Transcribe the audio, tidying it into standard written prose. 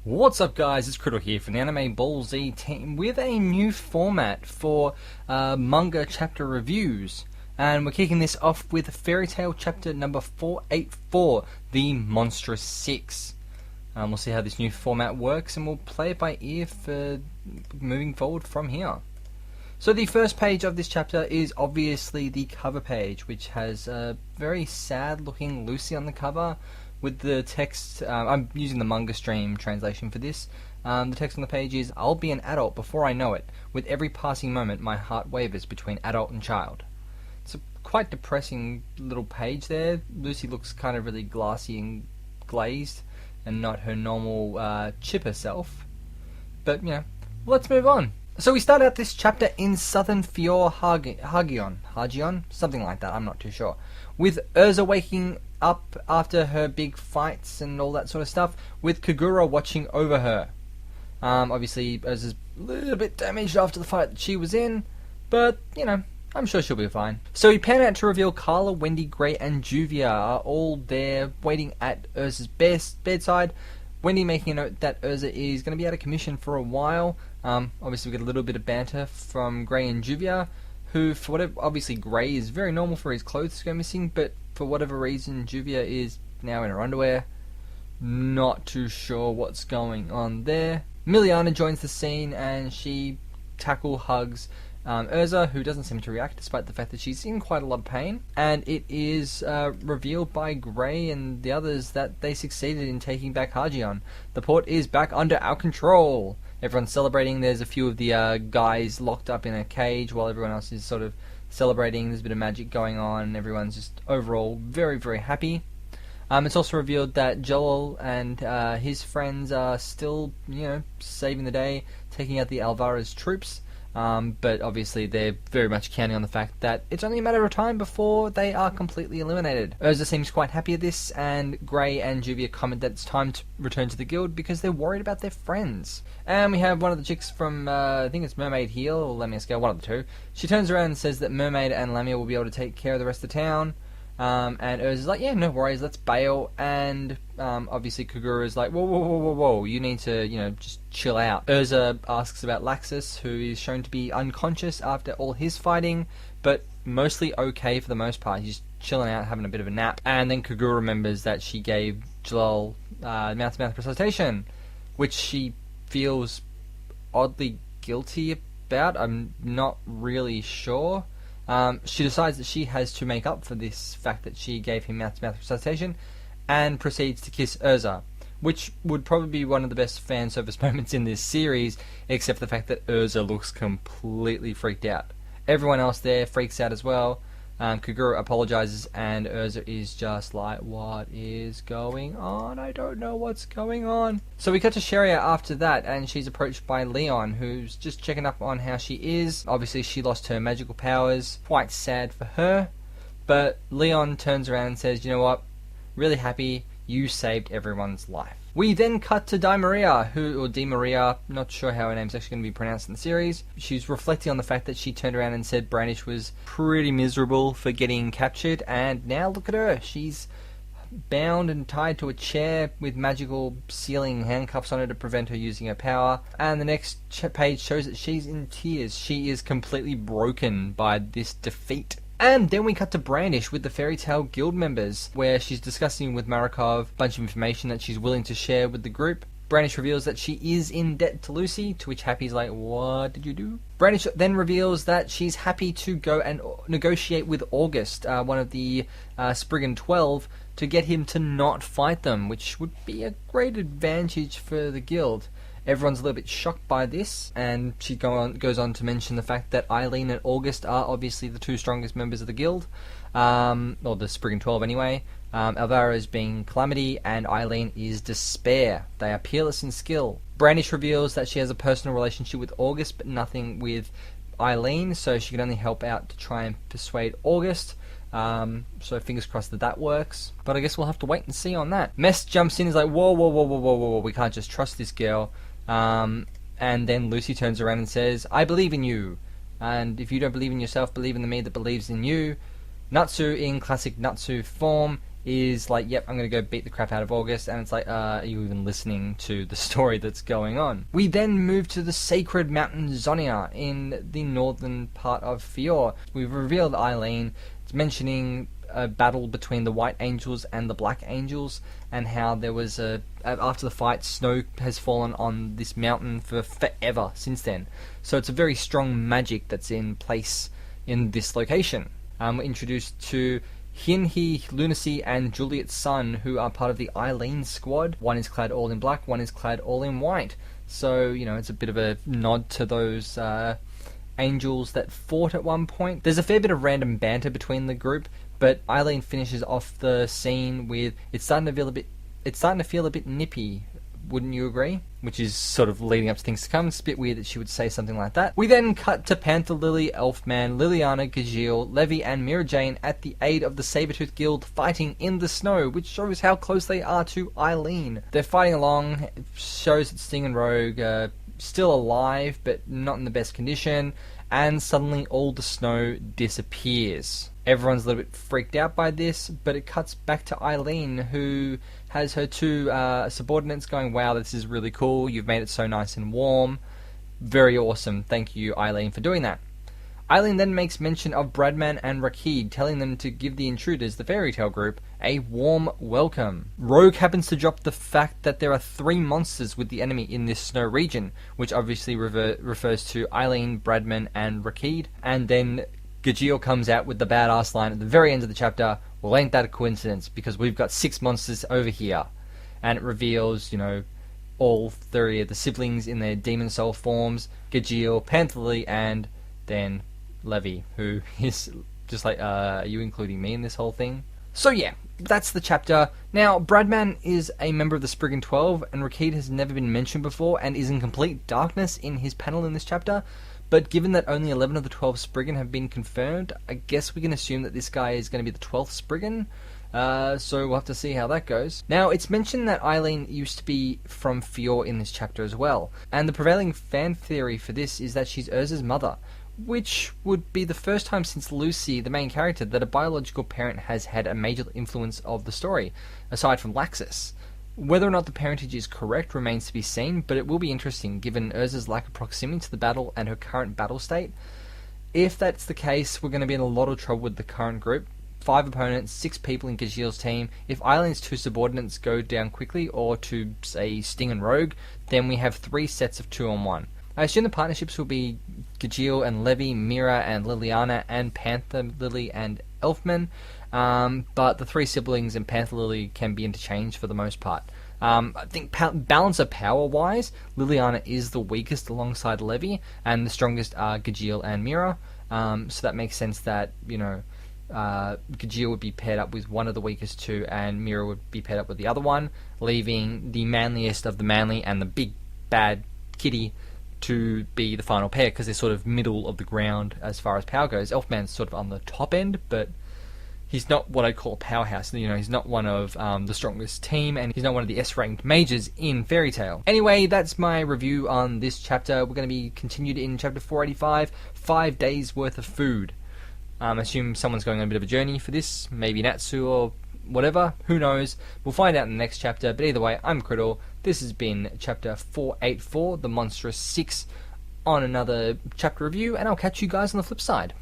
What's up guys, it's Criddle here from the AnimeBallZ team with a new format for manga chapter reviews. And we're kicking this off with Fairy Tail chapter number 484, the Monstrous 6. We'll see how this new format works and we'll play it by ear for moving forward from here. So the first page of this chapter is obviously the cover page, which has a very sad looking Lucy on the cover. With the text, I'm using the manga stream translation for this. The text on the page is, "I'll be an adult before I know it. With every passing moment, my heart wavers between adult and child." It's a quite depressing little page there. Lucy looks kind of really glassy and glazed, and not her normal chipper self. But, you know, let's move on. So we start out this chapter in southern Fjord Hagion, something like that, I'm not too sure. With Urza waking up after her big fights and all that sort of stuff, with Kagura watching over her. Obviously, Urza's a little bit damaged after the fight that she was in, but, you know, I'm sure she'll be fine. So we pan out to reveal Carla, Wendy, Gray, and Juvia are all there waiting at Urza's bedside. Wendy making a note that Urza is going to be out of commission for a while. Obviously, we get a little bit of banter from Gray and Juvia, who, for whatever, obviously Gray is very normal for his clothes to go missing, but for whatever reason, Juvia is now in her underwear. Not too sure what's going on there. Miliana joins the scene and she hugs Urza, who doesn't seem to react despite the fact that she's in quite a lot of pain. And it is revealed by Gray and the others that they succeeded in taking back Hagion. The port is back under our control. Everyone's celebrating. There's a few of the guys locked up in a cage while everyone else is sort of celebrating. There's a bit of magic going on and everyone's just overall very, very happy. It's also revealed that Joel and his friends are still, you know, saving the day, taking out the Alvara's troops. But obviously they're very much counting on the fact that it's only a matter of time before they are completely eliminated. Urza seems quite happy at this, and Gray and Juvia comment that it's time to return to the guild because they're worried about their friends. And we have one of the chicks from, I think it's Mermaid Heel or Lamia Scale, one of the two. She turns around and says that Mermaid and Lamia will be able to take care of the rest of the town. And Urza's like, yeah, no worries, let's bail. And obviously Kagura's like, whoa, you need to, you know, just chill out. Urza asks about Laxus, who is shown to be unconscious after all his fighting, but mostly okay for the most part. He's chilling out, having a bit of a nap. And then Kagura remembers that she gave Jalal mouth-to-mouth resuscitation, which she feels oddly guilty about. I'm not really sure. She decides that she has to make up for this fact that she gave him mouth-to-mouth resuscitation and proceeds to kiss Urza, which would probably be one of the best fan service moments in this series, except for the fact that Urza looks completely freaked out. Everyone else there freaks out as well. Kagura apologizes and Urza is just like, what is going on? I don't know what's going on. So we cut to Sheria after that and she's approached by Leon, who's just checking up on how she is. Obviously she lost her magical powers. Quite sad for her. But Leon turns around and says, you know what? Really happy you saved everyone's life. We then cut to Di Maria, or Di Maria, not sure how her name's actually going to be pronounced in the series. She's reflecting on the fact that she turned around and said Brandish was pretty miserable for getting captured, and now look at her. She's bound and tied to a chair with magical sealing handcuffs on her to prevent her using her power. And the next page shows that she's in tears. She is completely broken by this defeat. And then we cut to Brandish with the Fairy Tail Guild members, where she's discussing with Marikov a bunch of information that she's willing to share with the group. Brandish reveals that she is in debt to Lucy, to which Happy's like, what did you do? Brandish then reveals that she's happy to go and negotiate with August, one of the Spriggan 12, to get him to not fight them, which would be a great advantage for the guild. Everyone's a little bit shocked by this, and she goes on to mention the fact that Eileen and August are obviously the two strongest members of the guild, or the Spriggan 12 anyway. Alvaro is being Calamity, and Eileen is Despair. They are peerless in skill. Brandish reveals that she has a personal relationship with August, but nothing with Eileen, so she can only help out to try and persuade August. So fingers crossed that that works. But I guess we'll have to wait and see on that. Mess jumps in and is like, whoa, we can't just trust this girl. And then Lucy turns around and says, I believe in you. And if you don't believe in yourself, believe in the me that believes in you. Natsu in classic Natsu form is like, yep, I'm going to go beat the crap out of August, and it's like, are you even listening to the story that's going on? We then move to the sacred mountain Zonia in the northern part of Fior. We've revealed Eileen. It's mentioning a battle between the White Angels and the Black Angels, and how there was after the fight, snow has fallen on this mountain for forever since then. So it's a very strong magic that's in place in this location. We're introduced to Hyunhee, Lunacy, and Juliet's son, who are part of the Eileen squad. One is clad all in black, one is clad all in white. So, you know, it's a bit of a nod to those angels that fought at one point. There's a fair bit of random banter between the group, but Eileen finishes off the scene with, it's starting to feel a bit nippy, wouldn't you agree? Which is sort of leading up to things to come. It's a bit weird that she would say something like that. We then cut to Panther Lily, Elfman, Liliana, Gajeel, Levy, and Mira Jane at the aid of the Sabretooth Guild fighting in the snow, which shows how close they are to Eileen. They're fighting along. It shows that Sting and Rogue are still alive, but not in the best condition, and suddenly all the snow disappears. Everyone's a little bit freaked out by this, but it cuts back to Eileen, who has her two subordinates going, wow, this is really cool, you've made it so nice and warm. Very awesome, thank you, Eileen, for doing that. Eileen then makes mention of Bradman and Rakid, telling them to give the intruders, the Fairy Tale group, a warm welcome. Rogue happens to drop the fact that there are 3 monsters with the enemy in this snow region, which obviously refers to Eileen, Bradman, and Rakid, and then Gajeel comes out with the badass line at the very end of the chapter, well, ain't that a coincidence, because we've got 6 monsters over here. And it reveals, you know, all 3 of the siblings in their demon soul forms, Gajeel, Panther Lily, and then Levy, who is just like, are you including me in this whole thing? So yeah, that's the chapter. Now, Bradman is a member of the Spriggan 12, and Rakid has never been mentioned before, and is in complete darkness in his panel in this chapter. But given that only 11 of the 12 Spriggan have been confirmed, I guess we can assume that this guy is going to be the 12th Spriggan. So we'll have to see how that goes. Now, it's mentioned that Eileen used to be from Fior in this chapter as well. And the prevailing fan theory for this is that she's Urza's mother, which would be the first time since Lucy, the main character, that a biological parent has had a major influence of the story, aside from Laxus. Whether or not the parentage is correct remains to be seen, but it will be interesting given Urza's lack of proximity to the battle and her current battle state. If that's the case, we're going to be in a lot of trouble with the current group. 5 opponents, 6 people in Gajeel's team. If Eileen's 2 subordinates go down quickly, or to, say, Sting and Rogue, then we have 3 sets of 2-on-1. I assume the partnerships will be Gajeel and Levy, Mira and Liliana, and Panther Lily and Elfman. But the 3 siblings and Panther Lily can be interchanged for the most part. I think balance of power-wise, Liliana is the weakest alongside Levy, and the strongest are Gajeel and Mira. So that makes sense that, you know, Gajeel would be paired up with one of the weakest 2, and Mira would be paired up with the other one, leaving the manliest of the manly and the big bad kitty to be the final pair, because they're sort of middle of the ground as far as power goes. Elfman's sort of on the top end, but he's not what I'd call a powerhouse. You know, he's not one of the strongest team, and he's not one of the S-ranked mages in Fairy Tail. Anyway, that's my review on this chapter. We're going to be continued in chapter 485, 5 days worth of food. I assume someone's going on a bit of a journey for this, maybe Natsu or whatever, who knows. We'll find out in the next chapter, but either way, I'm Criddle. This has been chapter 484, the Monstrous 6, on another chapter review, and I'll catch you guys on the flip side.